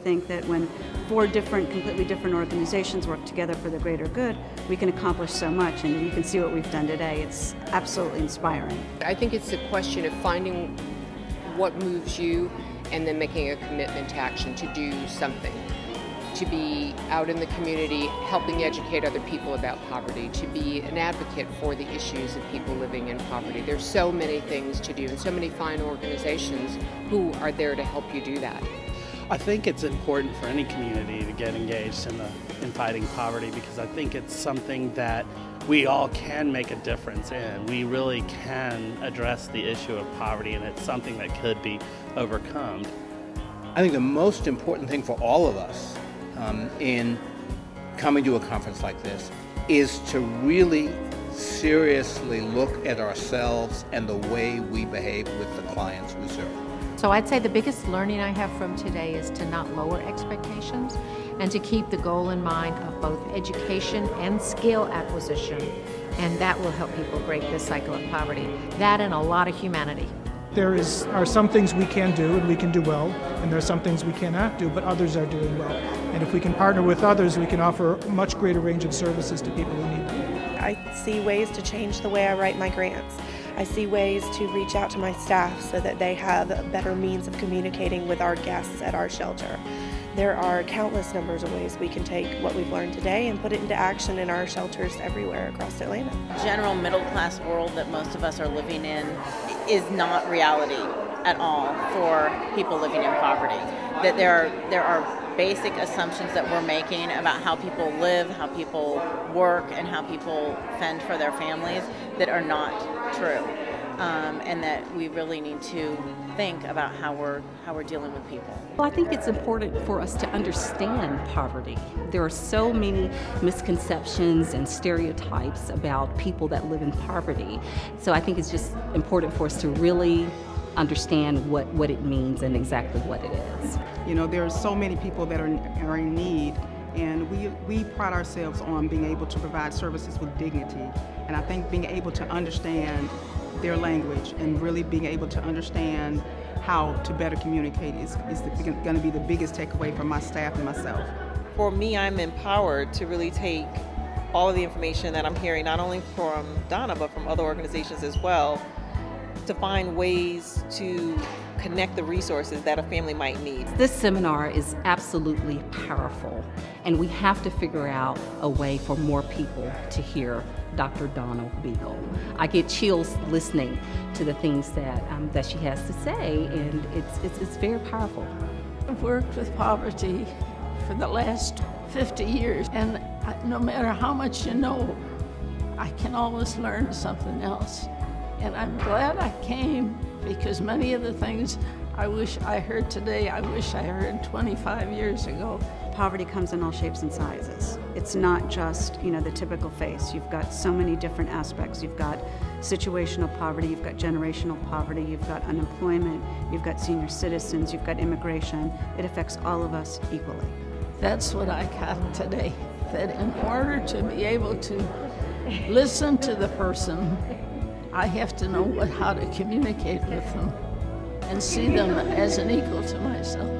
think that when four completely different organizations work together for the greater good, we can accomplish so much, and you can see what we've done today. It's absolutely inspiring. I think it's a question of finding what moves you and then making a commitment to action to do something. To be out in the community helping educate other people about poverty, to be an advocate for the issues of people living in poverty. There's so many things to do and so many fine organizations who are there to help you do that. I think it's important for any community to get engaged in fighting poverty, because I think it's something that we all can make a difference in. We really can address the issue of poverty, and it's something that could be overcome. I think the most important thing for all of us in coming to a conference like this is to really seriously look at ourselves and the way we behave with the clients we serve. So I'd say the biggest learning I have from today is to not lower expectations and to keep the goal in mind of both education and skill acquisition, and that will help people break this cycle of poverty. That and a lot of humanity. There are some things we can do and we can do well, and there are some things we cannot do, but others are doing well. And if we can partner with others, we can offer a much greater range of services to people who need them. I see ways to change the way I write my grants. I see ways to reach out to my staff so that they have better means of communicating with our guests at our shelter. There are countless numbers of ways we can take what we've learned today and put it into action in our shelters everywhere across Atlanta. General middle class world that most of us are living in is not reality at all for people living in poverty. That there are basic assumptions that we're making about how people live, how people work, and how people fend for their families that are not true. And that we really need to think about how we're dealing with people. Well, I think it's important for us to understand poverty. There are so many misconceptions and stereotypes about people that live in poverty. So I think it's just important for us to really understand what it means and exactly what it is. You know, there are so many people that are in need, and we pride ourselves on being able to provide services with dignity. And I think being able to understand their language and really being able to understand how to better communicate is going to be the biggest takeaway from my staff and myself. For me, I'm empowered to really take all of the information that I'm hearing, not only from Donna, but from other organizations as well, to find ways to connect the resources that a family might need. This seminar is absolutely powerful, and we have to figure out a way for more people to hear Dr. Donna Beegle. I get chills listening to the things that she has to say, and it's very powerful. I've worked with poverty for the last 50 years, and no matter how much you know, I can always learn something else. And I'm glad I came, because many of the things I wish I heard today, I wish I heard 25 years ago. Poverty comes in all shapes and sizes. It's not just, you know, the typical face. You've got so many different aspects. You've got situational poverty, you've got generational poverty, you've got unemployment, you've got senior citizens, you've got immigration. It affects all of us equally. That's what I got today, that in order to be able to listen to the person, I have to know how to communicate with them and see them as an equal to myself.